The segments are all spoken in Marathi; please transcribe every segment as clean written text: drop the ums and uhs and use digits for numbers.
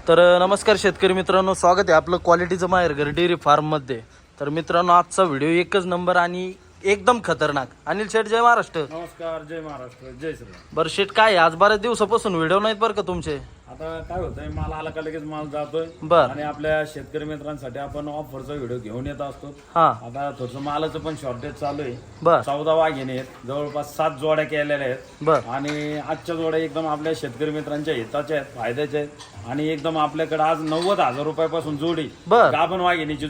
तर नमस्कार शेतकरी मित्रांनो, स्वागत आहे आपलं क्वालिटीचं माहेरघर डेअरी फार्ममध्ये. तर मित्रांनो, आजचा व्हिडिओ एकच नंबर आणि एकदम खतरनाक. अनिल शेठ, जय महाराष्ट्र. नमस्कार, जय महाराष्ट्र, जय श्री. बरं शेठ, काय आज बऱ्याच दिवसापासून व्हिडिओ नाहीत बरं का तुमचे? आता काय होतंय, माल आला का लगेच माल जातोय बर. आणि आपल्या शेतकरी मित्रांसाठी आपण ऑफरचा व्हिडिओ घेऊन येत असतो. हा आता थोडस मालाचं पण शॉर्टेज चालू आहे. बर 14 वाघिणी आहेत, जवळपास 7 जोड्या केलेल्या आहेत बर आणि आजच्या जोड्या एकदम आपल्या शेतकरी मित्रांच्या हिताच्या आहेत, फायद्याच्या आहेत आणि एकदम आपल्याकडे आज 90,000 रुपयापासून जोडी. बर. गाभण वाघिणीची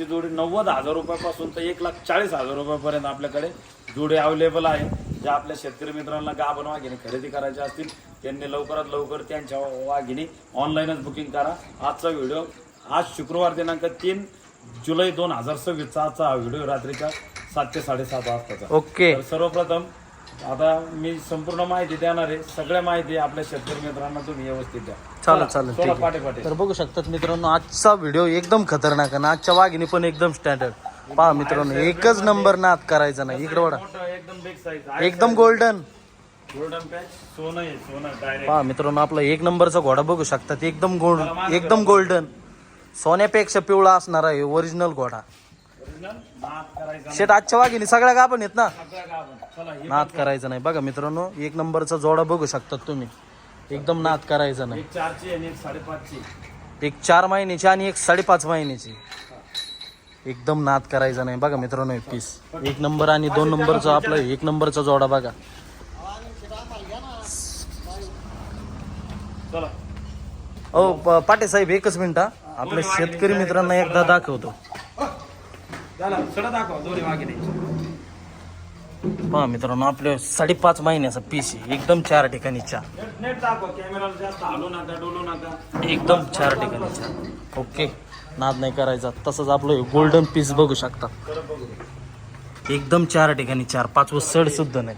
जोडी 90,000 रुपयापासून तर 1,40,000 रुपयापर्यंत आपल्याकडे जोडी अवेलेबल आहे. ज्या आपल्या शेतकरी मित्रांना गाभण वाघिणी खरेदी करायच्या असतील त्यांनी लवकरात लवकर त्यांच्या वाघिणी ऑनलाईनच बुकिंग करा. आजचा व्हिडिओ आज शुक्रवार दिनांक 3 जुलै 2026 आजचा हा व्हिडिओ रात्रीच्या 7 ते 7:30 वाजताचा. ओके. तर सर्वप्रथम आता मी संपूर्ण माहिती देणार आहे. सगळ्या माहिती आपल्या शेतकरी मित्रांना तुम्ही व्यवस्थित द्या. चालेल चालेल, चला, ठीक आहे. पाटे पाटे. तर बघू शकतात मित्रांनो, आजचा व्हिडिओ एकदम खतरनाक आणि आजच्या वाघिणी पण एकदम स्टँडर्ड. पहा मित्रांनो, एकच नंबर नाद करायचा नाही. इकडे वडा, मोठं, एकदम बिग साईज, एकदम गोल्डन. गोल्डन पॅच, सोनं आहे, सोनं डायरेक्ट. पहा मित्रांनो, आपला एक नंबरचा घोडा बघू शकतात. एकदम एकदम गोल्डन, सोन्यापेक्षा पिवळा असणार आहे ओरिजिनल घोडा. ओरिजिनल नाद करायचा शेट, आजच्या वाघिणी सगळ्या गाभण आहेत ना? सगळ्या गाभण. चला, हे नाद करायचा नाही. बघा मित्रांनो, एक नंबरचा जोडा बघू शकतात तुम्ही. एकदम नाद करायचा नाही. एक 4ची आणि एक 5.5ची. एक 4 महिन्याची आणि एक 5.5 महिन्याची. एकदम नाद करायचा नाही. बघा मित्रांनो, एक पीस एक नंबर आणि 2 नंबरचा आपला एक नंबरचा जोडा बघा. चला, पाटे साहेब, एकच मिनिट हा. आपल्या शेतकरी मित्रांना एकदा दाखवतो. चला सडा दाखवा दोन्ही वाघिणी. पहा मित्रांनो, आपल्या 5.5 महिन्याचा पीस आहे. एकदम 4 ठिकाणी 4. नेट दाखवा, कॅमेराला जास्त हलू नका, डोलू नका. एकदम 4 ठिकाणी 4. ओके, नाद नाही करायचा. तसंच आपलं गोल्डन पीस बघू शकता. खरं बघू. एकदम 4 ठिकाणी 4. 5वं सड सुद्धा नाही.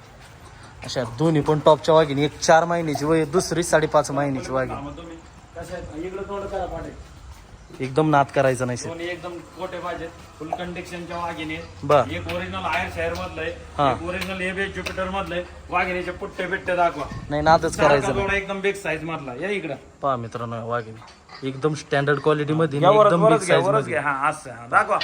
अशा दोन्ही पण टॉपच्या वाघिणी. एक 4 महिन्याची व दुसरी 5.5 महिन्याची वाघिणी. मग तुम्ही कशा इकडे तोंड करा पाटे. एकदम नाद करायचा नाही शेत. दोन्ही एकदम कोटे पाहिजेत, फुल कंडिशनच्या वाघिणी आहेत. बर. एक ओरिजिनल आयर शहर मधलं हा. आहे, एक ओरिजिनल एबीएस ज्युपिटर मधलं आहे. वाघिणीचे पुट्टे बिट्टे दाखवा. नाही, नादच करायचं नाही. जोडा एकदम बिग साईज मधला. या इकडं पहा मित्रांनो, वाघिणी एकदम स्टँडर्ड क्वालिटी मध्ये या आणि वरच एकदम बिग वरच घ्या, साईज वरच मध्ये. घ्या. हा असं हा, दाखवा.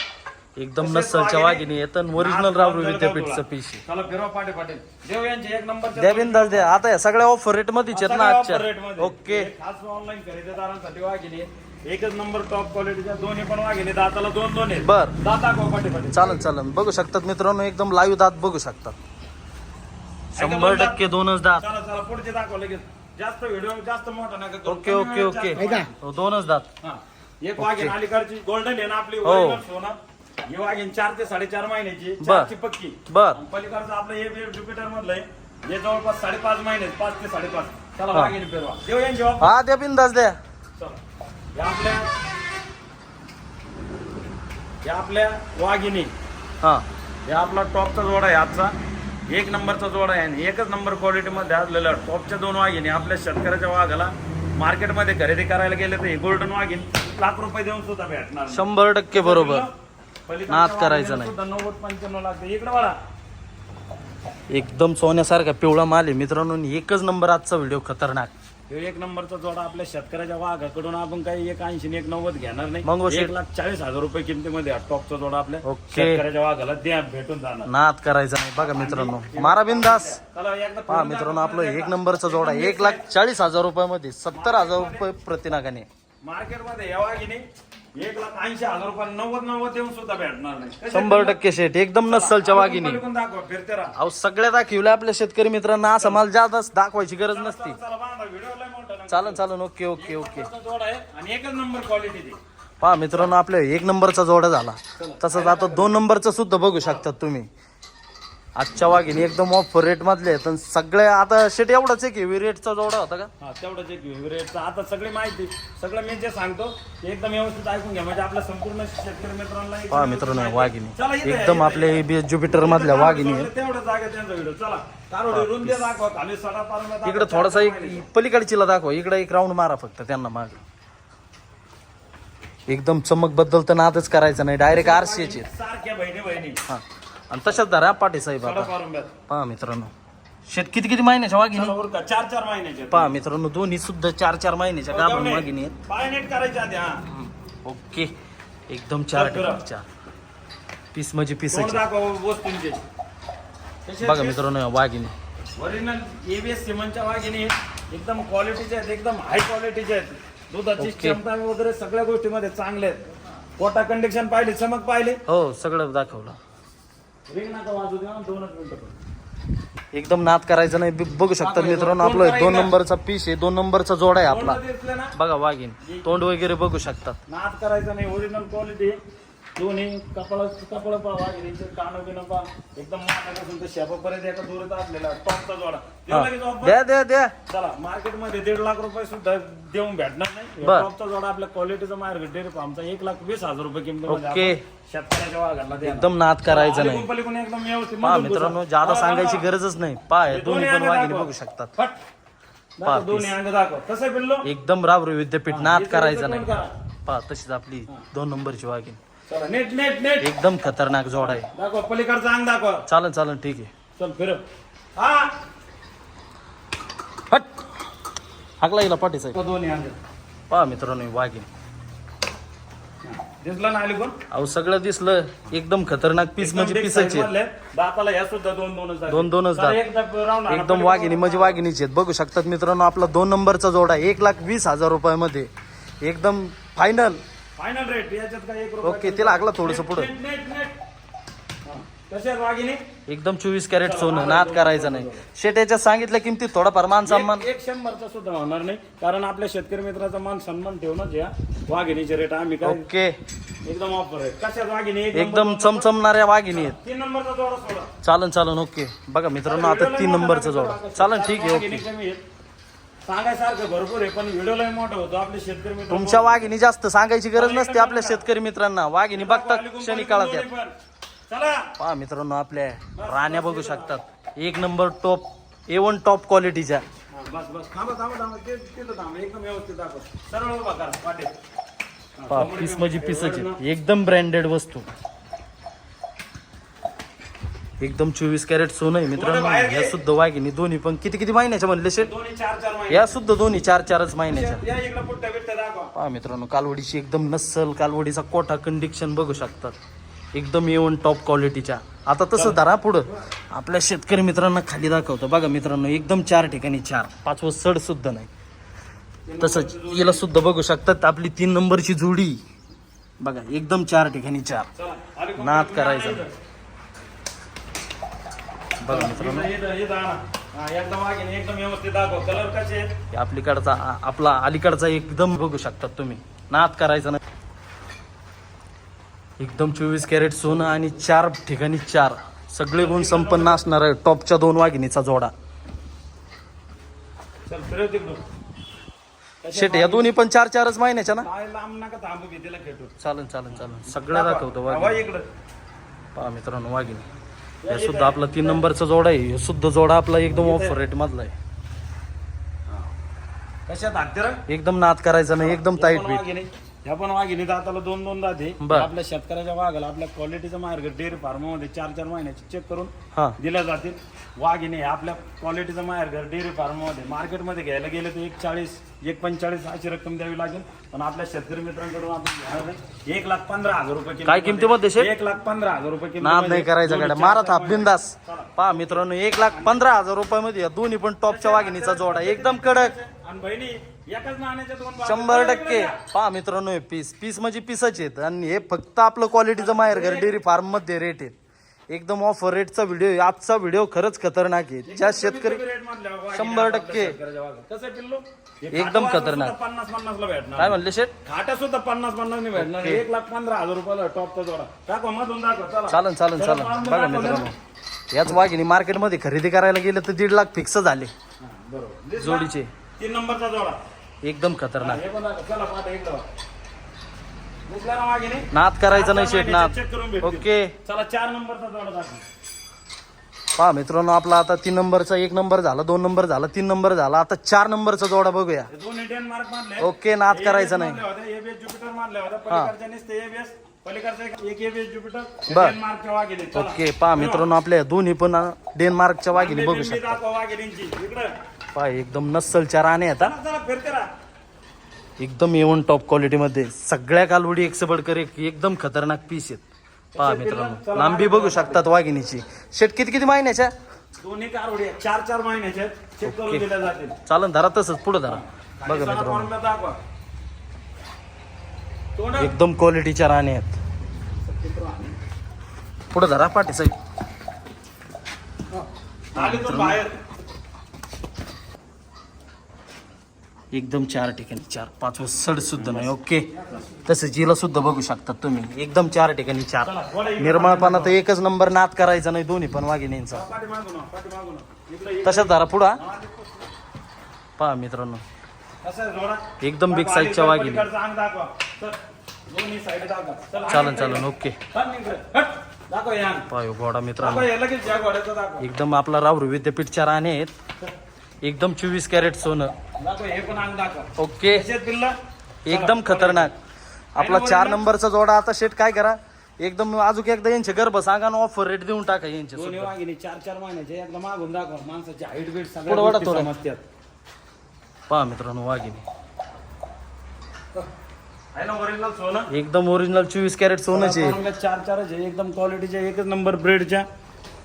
एकदम नस्सलच्या वाघिणी येतात. ओरिजिनल रावरू विद्यापीठचं पीस आहे. चला फिरवा पाटे पाटील. देव यांचे एक नंबर द्या बिंदास द्या. आता या सगळ्या ऑफर रेट मध्येच आहेत ना आजच्या. ओके. खास ऑनलाईन खरेदीदारांसाठी वाघिणी एकच नंबर टॉप क्वालिटीच्या. दोन्ही पण वाघिणी दाताला 2-2 आहेत. बर. दात दाखवा पाटे पाटील. चालन बघू शकतात मित्रांनो, एकदम लाईव्ह दात बघू शकतात. 100% 2च दात. चला चला पुढचे दाखवा लगेच. जास्त व्हिडिओ जास्त मोठा नका करू. Okay okay okay. हो, 2च दात. हा. एक वाघीण अलीकडची गोल्डन आहे ना आपली, हो. original सोना. ही वाघीण 4 ते 4.5 महिन्याची, बर. 4ची पक्की. बर. आणि पलीकडचं आपलं हे ज्युपिटर मधलं आहे, हे जवळपास 5.5 महिने, 5 ते 5.5. चला हा. वाघिणी फिरवा. देव यांची वाप. हा, द्या बिंदास द्या. चला. हे आपल्या वाघिणी. हा, हे आपला टॉपचा जोडा आहे आजचा. एक नंबरचा जोडा आहे आणि एकच नंबर क्वालिटी मध्ये असलेला टॉपच्या 2 वाघिणी आपल्या शेतकऱ्याच्या वाघाला मार्केटमध्ये खरेदी करायला गेले तर हे गोल्डन वाघीण लाख रुपये देऊन सुद्धा भेटणार नाही. 100% बरोबर. पलीकडच्या नाद करायचं वाघिणीला नाही. सुद्धा 90-95 लाख. इकडे बघा. एकदम सोन्यासारखा पिवळा माल आहे मित्रांनो. एकच नंबर आजचा व्हिडिओ खतरनाक. हे एक नंबरचा जोडा आपल्या शेतकऱ्याच्या वाघाकडून आपण काही 180 आणि 190 घेणार नाही. मग हो, 1,40,000 रुपये किमतीमध्ये हा टॉपचा जोडा आपल्या ओके. शेतकऱ्याच्या वाघाला द्या भेटून जाणार. नाद करायचा नाही. बघा मित्रांनो, मारा बिंदास. चला एकदा पहा मित्रांनो, आपलं एक नंबरचा जोडा 1,40,000 रुपयामध्ये 70,000 रुपये प्रतिनागाने. मार्केटमध्ये या वाघिणी 1,80,000 रुपये 90 देऊन सुद्धा भेटणार नाही. 100% शेट. एकदम नस्सलच्या वाघिणी. पलीकडून दाखवा, फिरते राहा. अहो, सगळ्या दाखवल्या आपल्या शेतकरी मित्रांना. असा माल जास्त दाखवायची गरज नसती. चला बांधा, व्हिडिओ लय मोठा नका. चालन ओके ओके ओके. जोडा आहे आणि एकच नंबर क्वालिटी ती. पहा मित्रांनो, आपल्या एक नंबरचा जोडा झाला. तसंच आता 2 नंबरचा सुद्धा बघू शकतात तुम्ही. आजच्या वाघिणी एकदम ऑफर रेट मधले आहेत. सगळ्या आता शेट एवढाच आहे की रेटचा जोडा होता का? हा, तेवढंच एक रेटचा. आता सगळी माहिती सगळं मी जे सांगतो ते एकदम व्यवस्थित ऐकून घ्या, म्हणजे आपल्या संपूर्ण शेतकरी मित्रांना एकदम पहा व्यवस्थित मित्रांनो, माहिती. वाघिणी चला इथे या, एकदम इथे आपल्या या. ABS ज्युपिटर मधल्या वाघिणी आहे. तेवढं जागा त्यांचा व्हिडिओ. चला कारोडी रुंदी दाखवा, खाली सडा पारून दाखवा. इकडे थोडासा एक पलीकडचीला दाखवा. इकडे एक राऊंड मारा फक्त त्यांना माग. एकदम चमक बद्दल तर नादच करायचं नाही. Direct RCH. सारख्या बहिणी हा, आणि तशाच धरा पाटे साहेब. सडा आता पारून द्या. पहा मित्रांनो, शेट किती किती महिन्याच्या वाघिणी? चला उरका, 4 महिन्याचे पहा मित्रांनो दोन्ही सुद्धा 4 महिन्याच्या गाभण वाघिणी आहेत. पाय नीट करायच्या आधी. हा ओके एकदम 4 4 पीस म्हणजे तोंड पीसाचे. दाखव वस्तूंचे. बघा मित्रांनो वाघिणी ओरिजिनल एबीएस सिमेंटच्या वाघिणी आहेत. एकदम क्वालिटीचे आहेत, एकदम हाय क्वालिटीचे आहेत. दुधाची ओके. क्षमता वगैरे सगळ्या गोष्टीमध्ये चांगले आहेत. कोटा कंडिशन पाहिली, चमक पाहिली. हो सगळं दाखवलं. रिंग नका वाजू द्या, 2च मिनिटं. एकदम नाद करायचं नाही. बघू शकता मित्रांनो आपलं 2 नंबरचा पीस आहे, 2 नंबरचा जोडा आहे आपला. तोंड दिसलं ना, बघा वाघीण तोंड वगैरे बघू शकतात. नाद करायचा नाही. ओरिजिनल क्वालिटी दोन्ही कपाळ पा वाघिणीचे कान बिन पा एकदम मोठ्यापासून ते शेपापर्यंत एका दुरत असलेला टॉपचा जोडा. देऊ लगेच offer? द्या द्या द्या. चला मार्केटमध्ये 1.5 लाख रुपये सुद्धा देऊन भेटणार नाही. बर. टॉपचा जोडा आपल्या क्वालिटीचा मार्केट डेअरी फार्मचा 1,20,000 रुपये किमतीमध्ये ओके. आपण शेतकऱ्याच्या वाघाला द्या. एकदम नाद करायचं नाही. पलीकडून एकदम व्यवस्थित पहा मजबूत मित्रांनो बसा. जादा हा, सांगायची हा. गरजच नाही. पहा हे दोन्ही पण अंग वाघिणी दाखवा. बघू शकतात. फट. पहा, दाखव, दोन्ही अंग दाखव. कसं आहे पिल्लू? एकदम राबरू विद्यापीठ नाद इथं करायचं इथं नाही. तोंड करा. पहा तशीच आपली 2 नंबरची वाघीण चला नेट नेट नेट एकदम खतरनाक जोडा आहे. दाखव, पलीकडचं अंग दाखव. चालन चालन ठीक आहे. चल फिरव. हा हट हाकला गेला पाठीचा. दोन्ही अंग. पहा मित्रांनो ही वाघीण. दिसलं ना आली कोण? अहो सगळं दिसलं. एकदम खतरनाक पीस म्हणजे एकदम पिसाचे big size मधले. दाताला या सुद्धा 2-2च आहेत. 2-2च चला, दात. एकदा round आणा. एकदम वाघिणी म्हणजे वाघिणीचे आहेत. बघू शकतात मित्रांनो आपला 2 नंबरचा जोडा 1,20,000 रुपयामध्ये एकदम फायनल. फायनल रेट याच्यात काय 1 रुपया ओके ते लागलं थोडस पुढं. Net net net. हा. कशी आहे वाघिणी? एकदम 24 कॅरेट सोनं नाद करायचं नाही. शेट याच्यात सांगितलं किमतीत थोडाफार मान सन्मान. एक 100चा सुद्धा होणार नाही, कारण आपल्या शेतकरी मित्राचा मान सन्मान ठेवूनच या वाघिणीचे रेट आम्ही काय ओके एकदम ऑफर आहे. कशात वाघिणी? एकदम चमचमणाऱ्या वाघिणी आहेत. 3 नंबरचा जोडा सोडा. चालन चालन ओके. बघा मित्रांनो आता 3 नंबरचा जोडा. चालन ठीक आहे वाघिणी ओके. कमी आहेत. सांगायसारखं भरपूर आहे, पण व्हिडिओला मोठा होतो. आपले शेतकरी मित्र तुमच्या वाघिणी जास्त सांगायची गरज नसते आपल्या शेतकरी मित्रांना. वाघिणी बघतात क्षणी काळात यात. चला पहा मित्रांनो आपल्या राण्या बघू शकतात. 1 नंबर टॉप A1 टॉप क्वालिटीच्या. हा, बस बस थांबा थांबा थांबा. तिथं थांबा. एकदम व्यवस्थित दाखव. सरळ उभा करा पाटील. पहा पीस म्हणजे पीसचे एकदम ब्रँडेड वस्तू. एकदम 24 कॅरेट सोनं आहे मित्रांनो. या सुद्धा वाघिणी दोन्ही पण किती किती महिन्याच्या म्हणले शेट? दोन्ही 4-4 महिने. या सुद्धा दोन्ही 4-4च महिन्याच्या. या इकडे पुट्ट्या बिट्ट्या दाखवा. पहा मित्रांनो कालवडीची एकदम नस्सल कालवडीचा कोठा कंडिक्शन बघू शकतात. एकदम A1 टॉप क्वालिटीच्या. आता तसं धरा पुढं आपल्या शेतकरी मित्रांना खाली दाखवतो. बघा मित्रांनो एकदम 4 ठिकाणी 4. 5वं सड सुद्धा नाही. तसंच याला सुद्धा बघू शकतात आपली 3 नंबरची जोडी. बघा एकदम 4 ठिकाणी 4. चला, आली कोण? नाद करायचा. बघा मित्रांनो इथं आणा. हा, एकदम वाघिणी एकदम व्यवस्थित दाखव. कलर कसे आहेत? अलीकडचा आपला अलीकडचा एकदम बघू शकतात तुम्ही. नाद करायचा नाही. एकदम 24 कॅरेट सोनं आणि 4 ठिकाणी 4. सगळे गुण संपन्न असणार आहे टॉपच्या 2 वाघिणीचा जोडा. चल फिरव तिकडून. शेट या दोन्ही पण 4-4च महिन्याच्या ना? काय लांब नका थांबू भीतीला खेटू. चालन चालन चालन सगळं दाखवतो हवा वाघिणी. इकडं. पहा मित्रांनो वाघिणी हे सुद्धा आपला 3 नंबरचा जोडा आहे. हे सुद्धा जोडा आपला एकदम ऑफर रेट मधला आहे. कशात हत्यार? एकदम नाद करायचा नाही. एकदम टाईट बीट. वाघिणी ह्या पण वाघिणी दाताला 2-2 दाते. बर. आपल्या शेतकऱ्याच्या वाघाला आपल्या क्वालिटीचा मार्केट डेअरी फार्ममध्ये 4-4 महिन्याची चेक करून हा दिल्या जातील. वाघिणी आपल्या क्वालिटीचा मार्केट डेअरी फार्ममध्ये मार्केटमध्ये घ्यायला गेले तर 1,40, 1,45 अशी रक्कम द्यावी लागेल. पण आपल्या शेतकरी मित्रांकडून आपण घेणार नाही. 1,15,000 रुपये काय किमतीमध्ये शेट? 1,15,000 रुपये नाद नाही करायचा गाड्या. मारा थाप बिंदास. चला. पहा मित्रांनो 1,15,000 रुपयामध्ये या दोन्ही पण टॉपच्या वाघिणीचा जोडा एकदम कडक. आणि बहिणी एकाच नाण्याच्या 2 बाजू. 100%. पहा मित्रांनो हे पीस म्हणजे पीसच आहेत. आणि हे फक्त आपलं क्वालिटीचं माहेर घर डेअरी फार्म मध्ये रेट आहेत. एकदम ऑफर रेटचा व्हिडिओ. आजचा व्हिडिओ खरंच खतरनाक आहे. ज्या शेतकरी 100%. एकदम खतरनाक. 50-50 ला भेटणार. काय म्हणले शेट? खाटा सुद्धा 50-50 नाही भेटणार. 1,15,000 रुपयाला टॉपचा जोडा. दाखवा मधून दाखवा. चला. चालन चालन चालन. बघा मित्रांनो याच वाघिणी मार्केटमध्ये खरेदी करायला गेलं तर 1.5 लाख फिक्स झाले हा, बरोबर. दिसला? जोडीचे. 3 नंबरचा जोडा. एकदम खतरनाक. हे पण दाखवा. चला पाठा इकडं. दिसला ना वाघिणी? नाद करायचं नाही शेट नाद. चेक करून भेटतील. ओके. चला 4 नंबरचा जोडा दाखवा. पहा मित्रांनो आपला आता 3 नंबरचा 1 नंबर झाला, 2 नंबर झाला, 3 नंबर झाला. आता 4 नंबरचा जोडा बघूया. हे दोन डेन्मार्क मधले. ओके नाद करायचं नाही. एबीएस ज्युपिटर मारले होते. पलीकडच्या नुसते एबीएस पलीकडचा एक ABS ज्युपिटर बर. डेन्मार्कच्या वाघिणी. चला. ओके पहा मित्रांनो आपल्या दोन्ही पण डेन्मार्कच्या वाघिणी बघू बिंबी शकता. दाखवा वाघिणींची. इकडं. पहा एकदम नस्सलच्या राणे आता चला, चला, फिरते राहा. एकदम A1 टॉप क्वालिटी मध्ये सगळ्या कालवडी एक सबडकर एक एकदम खतरनाक पीस आहेत. पहा मित्रांनो लांबी बघू शकतात वाघिणीची. शेट किती किती महिन्याच्या दोन्ही कारवडी 4-4 महिन्याचे चेक करून ओके. दिल्या जातील. चालन धरा तसंच पुढे धरा. आणि बघा चला, मित्रांनो फॉर्म्युला दाखवा. तोंड. एकदम क्वालिटीच्या राणे आहेत. पुढे धरा पाठी साहेब. आली तो बाहेर. एकदम 4 ठिकाणी 4-5 सड सुद्धा नाही. ओके तसंच जिला सुद्धा बघू शकतात तुम्ही एकदम 4 ठिकाणी 4. निर्मळपणा तर एकच नंबर नाद करायचा नाही दोन्ही पण वाघिणींचा. पाठीमागून ना, पाठीमागून ना. इकडे तशाच धरा पुढा. पहा मित्रांनो कसं आहे जोडा? एकदम बिग दाखवा, साईजच्या अलीकडे वाघिणी. पलीकडचं अंग दाखवा. चल, दोन्ही साईड दाखवा. चल, चालन अंग चालन इकडे. ओके. चल, इकडे. हट. दाखव हे अंग. पायो घोडा मित्रांनो दाखव हे लगेच या घोड्याचं दाखव. एकदम आपला राहुरी विद्यापीठच्या राणे आहेत. एकदम 24 कॅरेट सोनं. दाखव हे पण अंग दाखव. ओके कसे आहेत पिल्लं? एकदम खतरनाक. आपला 4 नंबरचा जोडा आता शेट काय करा एकदम अजून एकदा यांचे गर्भ सांगा ना ऑफर रेट देऊन टाका यांचे दोन्ही सुद्धा. वाघिणी 4-4 महिन्याचे एकदा मागून दाखवा. माणसाची हाईट बीट पुढं वळा थोडं. समजतात. पहा मित्रांनो वाघिणी आहे ना ओरिजिनल सोनं? एकदम ओरिजिनल 24 कॅरेट सोनचे. 4-4 आहे एकदम क्वालिटीचे एकच नंबर ब्रेडच्या.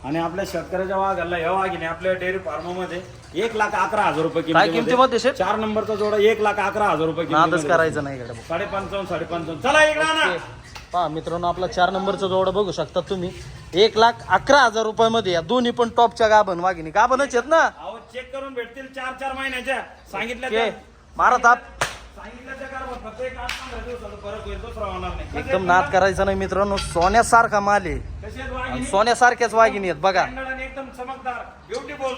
आणि आपल्या शेतकऱ्याच्या वाघाला या वाघिणी आपल्या डेअरी फार्म मध्ये 1,11,000 रुपये काय किमतीमध्ये शेट? 4 नंबरचा जोडा 1,11,000 रुपये नादच किमतीमध्ये. करायचं नाही इकडे. 55,555. चला इकडे ना. पहा मित्रांनो आपला 4 नंबरचा जोडा बघू शकता तुम्ही 1,11,000 रुपयामध्ये या दोन्ही पण टॉपच्या गाभण वाघिणी गाभणच आहेत ना. अहो चेक करून भेटतील 4-4 महिन्याच्या सांगितल्या ओके त्या. मारा ताप. सांगितल्याच्या कारभार फक्त एक 8-15 दिवसाचा फरक होईल, दुसरा होणार नाही. एकदम नाद करायचा नाही मित्रांनो. सोन्यासारखा माल आहे. कशी आहेत वाघिणी? आणि सोन्यासारख्याच वाघिणी आहेत बघा. Standard आणि एकदम चमकदार ब्युटिफुल.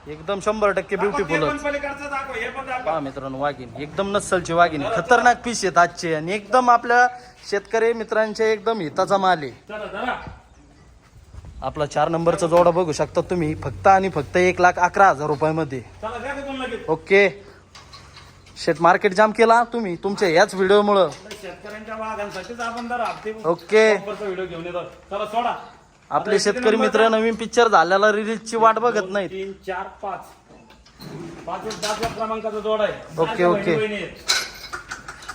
एकदम 100% ब्युटिफुल. पलीकडचं दाखव, हे पण दाखव. पहा मित्रांनो वाघिणी एकदम नस्सलची वाघिणी खतरनाक पीस आहेत आजचे आणि एकदम आपल्या शेतकरी मित्रांचे एकदम हिताचा माल आहे. चला जरा. आपला 4 नंबरचा जोडा बघू शकता तुम्ही फक्त आणि फक्त 1,11,000 रुपयामध्ये. चला द्या का तुम्हाला लगेच. ओके शेट मार्केट जाम केला तुम्ही तुमच्या याच व्हिडिओमुळं. शेतकऱ्यांच्या वाघांसाठीच आपण जर हप्ते ओके व्हिडिओ घेऊन येतो. चला सोडा. आपले शेतकरी मित्र नवीन पिक्चर झालेला रिलीजची वाट बघत नाहीत. 3, 4, 5 10 क्रमांकाचा जोडा आहे. Okay, okay.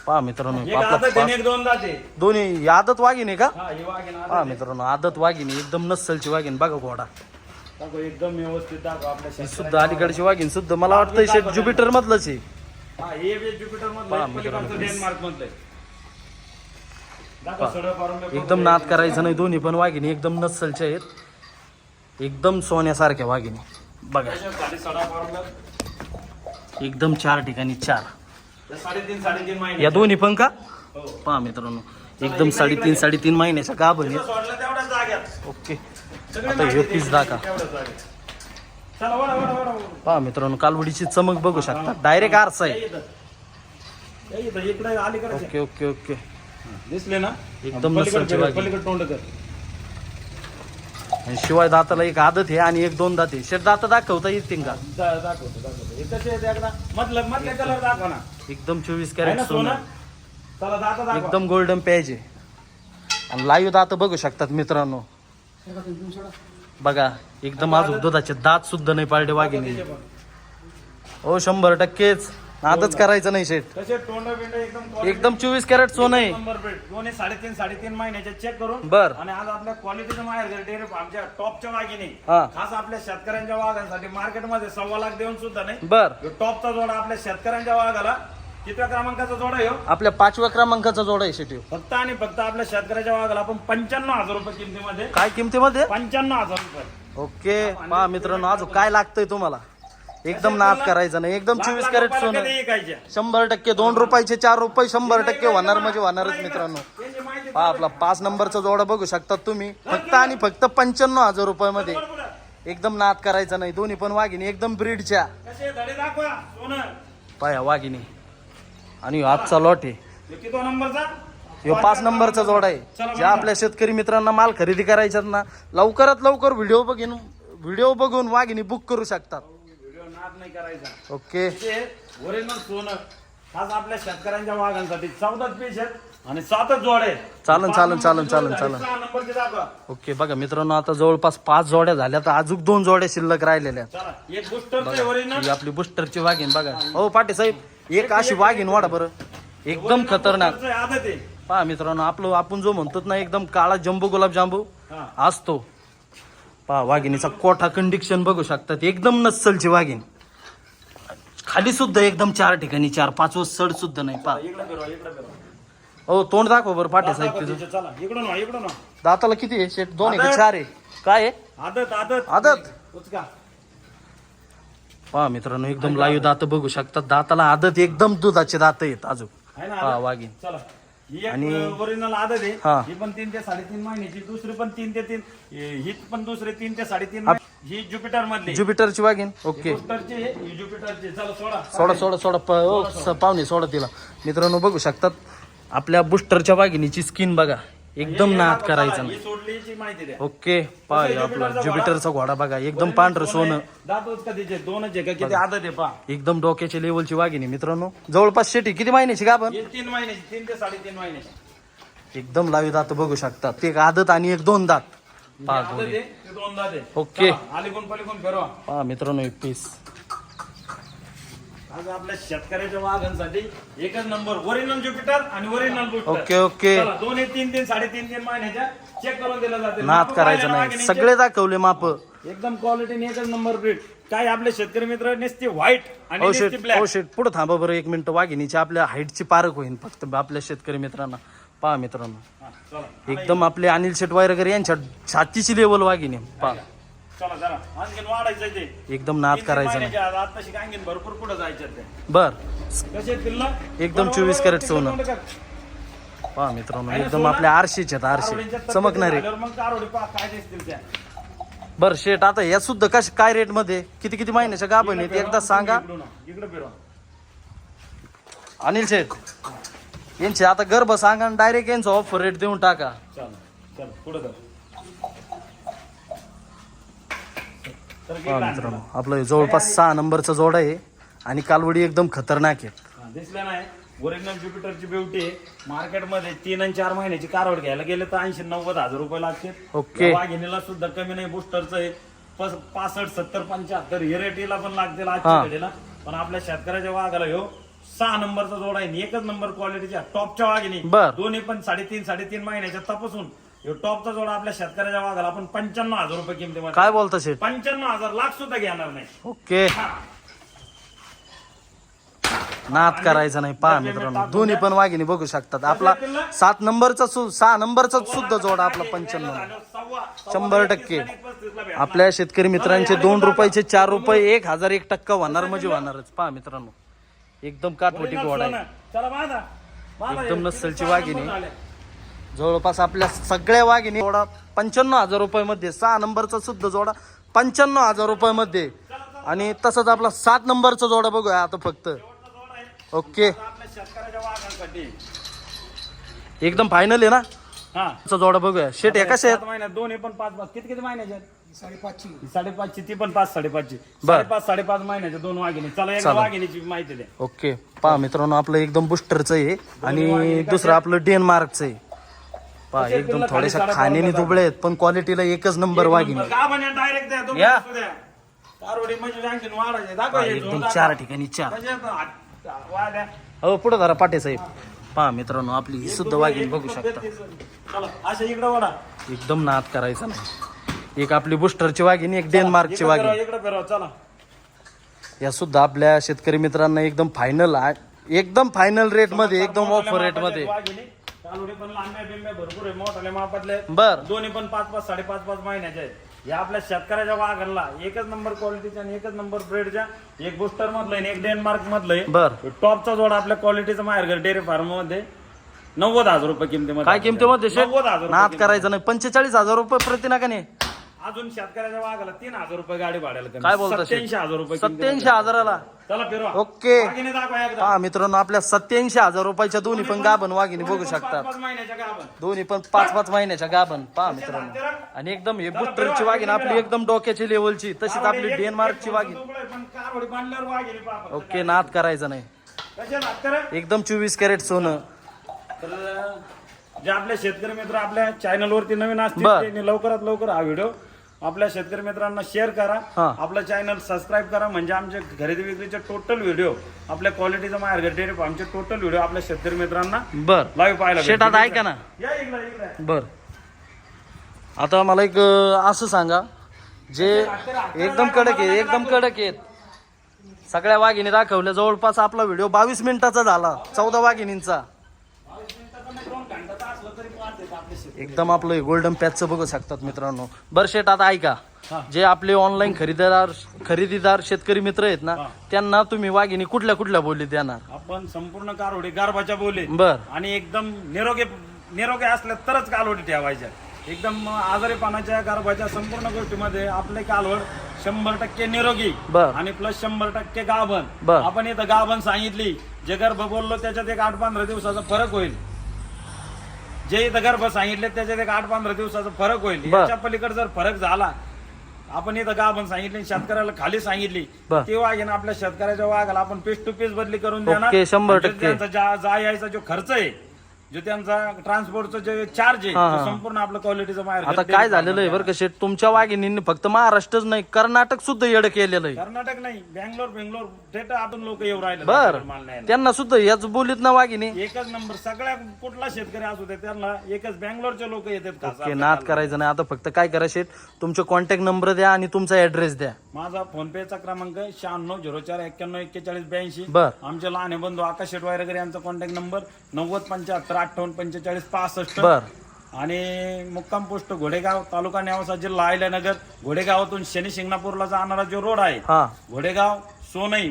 पहा मित्रांनो एक आपला आदत आहे, एक दोन दाते. दोन्ही आदत वाघिणी का? हा हे वाघीण आदत पहा आहे. मित्रांनो आदत वाघिणी एकदम नस्सलची वाघिणी बघा घोडा. दाखव, एकदम व्यवस्थित दाखव आपल्या ही शेतकऱ्यांच्या सुद्धा अलीकडची वाघिणी सुद्धा मला वाटतं शेट ज्युपिटर मधलंच आहे. हा हे ज्युपिटर पहा मधलं मित्रांनो. पलीकडचं डेन्मार्क मधलं आहे. दाखव सडक पारून एकदम नाद करायचं नाही दोन्ही पण वाघिणी एकदम नस्सलच्या आहेत. एकदम सोन्यासारख्या वाघिणी बघा. झाली सडा पारून एकदम 4 ठिकाणी 4. 3.5 महिने. या दोन्ही पण का? हो. पहा मित्रांनो एकदम 3.5 महिन्याच्या गाभण आहेत. सोडलं तेवढ्याच जाग्यात. ओके सगळे आता हे माहिती पीस दे. दाखवा. तेवढ्याच जाग्यात. चला वळा वळा वळा वळा. पहा मित्रांनो कालवडीची चमक बघू शकता डायरेक्ट आरसा आहे. या इथं, इकडे अलीकडे ओके ओके ओके दिसले ना एकदम पलीकडे नसलची फिरव, वाघीण. पलीकडे तोंड कर. आणि शिवाय दाताला एक आदत आहे आणि एक 2 दात आहे. शेट दात दाखवता येतील का? दाखवतो हे कसे आहेत एकदा मधले कलर दाखवा ना. एकदम 24 आहे कॅरेट ना सोनं सोनं. चला दाता दाखवा. एकदम गोल्डन पॅच आहे. आणि लाईव्ह दात बघू शकतात मित्रांनो बघा एकदम अजून दुधाचे दात सुद्धा नाही पाळले वाघिणी. हो 100%च नादच करायचं नाही शेट. कसे तोंड बिंड एकदम एकदम 24 कॅरेट सोनं आहे. नंबर प्लेट दोन्ही 3.5 महिन्याचे चेक करून. बर. आणि आज आपल्या क्वालिटीचं माहेर डेअरी आमच्या टॉपच्या वाघिणी हा खास आपल्या शेतकऱ्यांच्या वाघांसाठी मार्केटमध्ये 1.25 लाख देऊन सुद्धा नाही. बर. ह्यो टॉपचा जोडा आपल्या शेतकऱ्यांच्या वाघाला कितव्या क्रमांकाचा जोडा आहे ह्यो? आपल्या 5व्या क्रमांकाचा जोडा आहे शेट ह्यो. फक्त आणि फक्त आपल्या शेतकऱ्याच्या वाघाला आपण 95,000 रुपये किमतीमध्ये. काय किमतीमध्ये? 95,000 रुपये. ओके पहा मित्रांनो अजून काय लागतंय तुम्हाला. एकदम नाद करायचा नाही एकदम 24 लाख कॅरेट रुपयाला सोनं कधी विकायच्या? 100% 2 रुपयाचे 4 रुपये 100% होणार म्हणजे होणारच मित्रांनो. त्यांची माहिती पहा आपला 5 नंबरचा जोडा बघू शकता तुम्ही फक्त आणि फक्त 95,000 रुपयामध्ये. एकदम नाद करायचा नाही दोन्ही पण वाघिणी एकदम ब्रीडच्या. कसे धडे दाखवा सोनं. पाया वाघिणी आणि आजचा लॉट आहे हे किती नंबरचा? ह्यो 5 नंबरचा जोडा आहे. ज्या आपल्या शेतकरी मित्रांना माल खरेदी करायच्यात ना लवकरात लवकर व्हिडिओ बघून वाघिणी बुक करू शकतात. व्हिडिओ नाद नाही करायचा. ओके ओरिजिनल सोनं खास आपल्या शेतकऱ्यांच्या वाघांसाठी 14 पीस आहेत आणि 7च जोड आहेत. चालन, चालन, चालन, चालन, पाच चालन. नंबरचे 6 नंबरचे दाखवा. ओके बघा मित्रांनो, आता जवळपास 5 जोड्या झाल्या, तर अजून 2 जोड्या शिल्लक राहिलेल्या आहेत. चला एक बुस्टरचे ओरिजिनल ही आपली बुस्टरची वाघीण बघा. हो पाटे साहेब, एक अशी वाघीण वाढा बरं, एकदम खतरनाक. आदत आहे. पहा मित्रांनो, आपण जो म्हणतो ना एकदम काळा जंबू गुलाबजांबू हा. असतो. पहा वाघिणीचा कोठा कंडिक्शन बघू शकतात, एकदम नस्सलची वाघीण. खाली सुद्धा एकदम 4 ठिकाणी 4-5 सड सुद्धा नाही. पहा इकडे फिरवा, इकडे फिरवा. हो, तोंड दाखव बरं पाटे साहेब दाखवा तिथं. तिचे, चला इकडून व्हा, इकडून व्हा. दाताला किती आहे शेट? 2 आहे का आदत. 4 आहे? काय आहे? आदत आदत आदत. उचका. पहा मित्रांनो, एकदम लाईव्ह दात बघू शकतात. दाताला आदत, एकदम दुधाचे दात आहेत अजून. आहे ना हा आदत? वाघीण. चला ही आणि- एक ओरिजिनल आदत आहे. हा. ही पण 3 ते 3.5 महिन्याची, दुसरी पण 3 ते 3, ही पण दुसरी 3 ते 3.5 ही ज्युपिटर मधली ज्युपिटरची वाघीण. ओके, बुस्टरची आहे, ही ज्युपिटरची. चला सोडा सोडा सोडा सोडा पाहुणे सोडा तिला. मित्रांनो बघू शकतात आपल्या बुस्टरच्या वाघिणीची स्किन बघा, एकदम नाद करायचं ही नाही. सोडलीची माहिती द्या. ओके, पहा आपला ज्युपिटरचा घोडा बघा, एकदम पांढरं सोनं, दातच का तिचे 2च आहे का किती आदत आहे पहा. एकदम डोक्याच्या लेवलची वाघिणी. मित्रांनो जवळपास शेटी किती महिन्याची का आपण? हे 3 महिन्याची, 3 ते 3.5 महिन्याची. एकदम लावी दात बघू शकतात. ते एक आदत आणि एक 2 दात. ही पहा आदत गोरी. आहे, ते 2 दात आहे. ओके. चला, अलीकडून पलीकडून फिरवा. पहा मित्रांनो, एक पीस. आज आपल्या शेतकऱ्याच्या वाघांसाठी एकच नंबर ओरिजिनल ज्युपिटर आणि ओरिजिनल बुस्टर. ओके ओके, चला, दोन्ही 3-3, 3.5 महिन्याच्या चेक करून दिला जाते. नाद माप करायचं पाहिलं नाही, वाघिणीचे? सगळे दाखवले माप. एकदम क्वालिटीने एकच नंबर ब्रीड. काय आपले शेतकरी मित्र नुसते व्हाईट आणि हो नुसते शेट, ब्लॅक. हो शेट, पुढे थांबा बरं 1 मिनिट. वाघिणीची आपल्या हाईटची पारख होईल फक्त आपल्या शेतकरी मित्रांना. पहा मित्रांनो, हा, चला एकदम आपले अनिल शेट वायरगर यांच्या छातीची लेवल वाघिणी. पहा चला जरा आणखीन वाढायचं ते. एकदम नाद 3-3 करायचं नाही. महिन्याच्या आत तशी आणखीन भरपूर पुढे जायचे ते. बर. कसे आहेत पिल्लं? एकदम बरोबर, 24 कॅरेट तिकडे सोनं. तोंड कर. पहा मित्रांनो, आहे ना एकदम सोनं? आपल्या आरशीचे आहेत, कारवडींच्या आरशी तब्येती चमकणारे. झाल्यावर मग कारवडी पहा काय दिसतील त्या. बर शेट, आता या सुद्धा कशा काय रेट मध्ये, किती किती महिन्याच्या गाभण आहेत एकदा सांगा. इकडे फिरवा. अनिल शेठ यांचे आता गर्भ सांगा आणि डायरेक्ट यांचा ऑफर रेट देऊन टाका. चला चल पुढे तर पहा मित्रांनो, आपलं जवळपास 6 नंबरचा जोडा आहे आणि कालवडी एकदम खतरनाक आहे. दिसलं नाही. ओरिजिनल ज्युपिटरची ब्युटी आहे. मार्केटमध्ये 3 आणि 4 महिन्याची कारवड घ्यायला गेले तर 80-90 हजार रुपये लागतील. ओके. या वाघिणीला सुद्धा कमी नाही. बुस्टरचं आहे 65, 70, 75 हे रेटीला पण लागतील आजच्या घडीला. पण आपल्या शेतकऱ्याच्या वाघाला ह्यो 6 नंबरचा जोडा आहे. एकच नंबर क्वालिटीच्या टॉपच्या वाघिणी. बर. दोन्ही पण 3.5 महिन्याच्या तपासून ह्यो टॉपचा जोडा आपल्या शेतकऱ्याच्या वाघाला आपण 95,000 रुपये किमतीमध्ये. काय बोलता शेठ? 95,000 लाख सुद्धा घेणार नाही. ओके, नाद करायचं नाही. पहा मित्रांनो, दोन्ही पण वाघिणी बघू शकतात. आपला 7 नंबरचा 6 नंबरचा सुद्धा जोडा आपला 95. 100% आपल्या शेतकरी मित्रांचे 2 रुपयाचे 4 रुपये 1,001% होणार म्हणजे होणारच. पहा मित्रांनो, एकदम काटवटी घोडा आहे. चला बांधा. बांधा. एकदम नस्सलची वाघिणी. जवळपास आपल्या सगळ्या वाघिणी जोडा 95,000 रुपये मध्ये. 6 नंबरचा सुद्धा जोडा 95,000 रुपये मध्ये. आणि तसंच आपला 7 नंबरचा जोडा बघूया आता फक्त. ओके, आपल्या शेतकऱ्याच्या वाघांसाठी एकदम फायनल आहे ना. हा चा जोडा बघूया शेट. एका 7 महिन्यात दोन्ही पण 5 किती महिन्याचे आहेत? 5.5ची ती पण 5.5ची. बर. 5.5 महिन्याच्या 2 वाघिणी. चला एकदा वाघिणीची माहिती द्या. ओके, पहा मित्रांनो, आपलं एकदम बुस्टरचं आहे आणि दुसरं आपलं डेन्मार्कचं आहे. पहा एकदम थोड्याशा खाण्याने दुबळे आहेत पण क्वालिटीला एकच नंबर वाघिणी. डायरेक्ट द्या तुम्ही. या. द्या. कारवडी म्हणजे आणखीन वाढायचे. दाखवा पहा, हे एकदम जोरदार. 4 ठिकाणी 4. म्हणजे वाद्या. हो पुढे धरा पाटे साहेब. पहा मित्रांनो, आपली ही सुद्धा वाघिणी बघू शकता. चला अशा इकडे वडा. एकदम नाद करायचा नाही. एक आपली बुस्टरची वाघिणी, एक डेन्मार्कची वाघिणी. इकडे फिरवा. चला या सुद्धा आपल्या शेतकरी मित्रांना एकदम फायनल रेट मध्ये, एकदम ऑफर रेट मध्ये. कालवडी पण लांब्या बिंब्या भरपूर आहे. मोठाले मापातले आहेत. बर. दोन्ही पण 5-5, 5.5 महिन्याचे आहेत. या आपल्या शेतकऱ्याच्या वाघांना एकच नंबर क्वालिटीच्या आणि एकच नंबर ब्रेडच्या, एक बुस्टर मधलं आणि एक डेन्मार्क मधलं. बर. टॉपचा जोडा आपल्या क्वालिटीचा माहेरघर डेअरी फार्म मध्ये 90,000 रुपये किमतीमध्ये. काय किमतीमध्ये शेट? 90,000 नाद करायचं नाही. 45,000 रुपये प्रतिनाकाने. अजून शेतकऱ्याच्या वाघाला 3,000 रुपये गाडी भाड्याला कमी. काय बोलता? 87,000 रुपये किमतीमध्ये. 87,000ला. चला फिरवा. ओके. वाघिणी दाखवा एकदा. हा मित्रांनो, आपल्या 87,000 रुपयाच्या दोन्ही पण गाभण वाघिणी बघू शकतात. 5 महिन्याच्या गाभण. दोन्ही पण 5-5 महिन्याच्या गाभण. पहा मित्रांनो, आणि एकदम हे बुस्टरची वाघिणी आपली एकदम डोक्याची लेवलची. तशीच आपली डेन्मार्कची वाघिणी. पण कारवडी बांधल्यावर वाघिणी पाहा. ओके, नाद करायचं नाही. कशा लागतं एकदम 24 कॅरेट सोनं. तर जे आपले शेतकरी मित्र आपल्या चॅनलवरती नवीन असतील बर. त्यांनी लवकरात लवकर हा व्हिडिओ आपल्या शेतकरी मित्रांना शेअर करा. हा. आपलं चॅनल सबस्क्राईब करा, म्हणजे आमचे खरेदी विक्रीचे टोटल व्हिडिओ आपल्या क्वालिटीचा माझ्या डेअरी फार्मचे टोटल व्हिडिओ आपल्या शेतकरी मित्रांना बर लाईव्ह पाहायला शेट आता ऐका ना. या इकडे बर आता मला एक असं सांगा, जे एकदम कडक आहे, एकदम कडक आहेत, सगळ्या वाघिणी दाखवल्या, जवळपास आपला व्हिडिओ 22 मिनिटाचा झाला, 14 वाघिणींचा. एकदम आपलं गोल्डन पॅचचं बघू शकतात मित्रांनो. बरं शेट आता ऐका, जे आपले ऑनलाईन खरेदीदार शेतकरी मित्र आहेत ना, त्यांना तुम्ही वाघिणी कुठल्या कुठल्या बोली देणार? आपण संपूर्ण कालवडी गारभाच्या बोली बर आणि एकदम निरोगी असल्या तरच कालवडी ठेवायच्या. एकदम आजारीपणाच्या गारभाच्या संपूर्ण गोष्टीमध्ये आपले कालवड 100% निरोगी बर आणि प्लस 100% गाभण. बर. आपण इथं गाभण सांगितली, जे गर्भ बोललो त्याच्यात एक 8-15 दिवसाचा फरक होईल. जे इथं गर्भ सांगितले त्याच्यात एक 8-15 दिवसाचा फरक होईल. बर. याच्या पलीकडे जर फरक झाला, आपण इथं गाभण सांगितली, शेतकऱ्याला खाली सांगितली, बर. ती वाघीन आपल्या शेतकऱ्याच्या वाघाला आपण पीस टू पीस बदली करून देणार. ओके, 100%. आणि त्यांचा जा यायचा जो खर्च आहे, जो त्यांचा ट्रान्सपोर्टचा जे चार्ज आहे, हा, तो हा. संपूर्ण आपलं क्वालिटीचं बाहेर आता काय झालेलं आहे बरं का शेट, तुमच्या वाघिणींनी फक्त महाराष्ट्रच नाही, कर्नाटक सुद्धा येडं केलेलं आहे. कर्नाटक नाही, बेंगलोर थेट आतून लोक येऊ राहिले बर माल न्यायला. त्यांना सुद्धा याच बोलीत ना वाघिणी. एकच नंबर, सगळ्या कुठला शेतकरी असू दे त्यांना एकच बेंगलोरचे लोक येतात खास. ओके, नाद करायचं नाही. आता फक्त काय करा शेट, तुमचे कॉन्टॅक्ट नंबर द्या आणि तुमचा ऍड्रेस द्या. माझा फोन पेचा क्रमांक 9604914182. बर आमचे लहान बंधू आकाश शेट वायरकर यांचा कॉन्टॅक्ट नंबर 9075584565. बर आणि मुक्काम पोस्ट घोडेगाव, तालुका नेवासा, जिल्हा अहिल्यानगर. घोडेगावातून शनी शिंगणापूरला जाणारा जो रोड आहे, हा घोडेगाव सोनई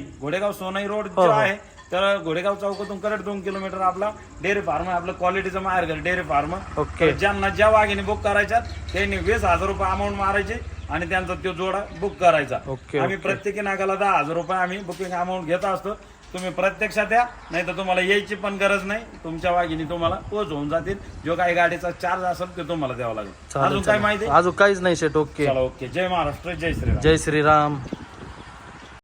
रोड जो आहे, तर घोडेगाव चौकातून करेक्ट 2 किलोमीटर आपला डेअरी फार्म आहे. आपलं क्वालिटीचं माहेरघर डेअरी फार्म. ओके. ज्यांना ज्या वाघिणी बुक करायच्या त्यांनी 20,000 रुपये अमाऊंट मारायचे आणि त्यांचा तो जोडा बुक करायचा. ओके, आम्ही प्रत्येकी नागाला 10,000 रुपये आम्ही बुकिंग अमाऊंट घेत असतो. तुम्ही प्रत्यक्षात या, नाही तर तुम्हाला यायची पण गरज नाही. तुमच्या वाघिणी तुम्हाला पोच होऊन जातील. जो काही गाडीचा चार्ज असेल ते तुम्हाला द्यावा लागेल. अजून काय माहिती? अजून काहीच नाही शेट. ओके चला, ओके. जय महाराष्ट्र, जय श्रीराम. जय श्रीराम.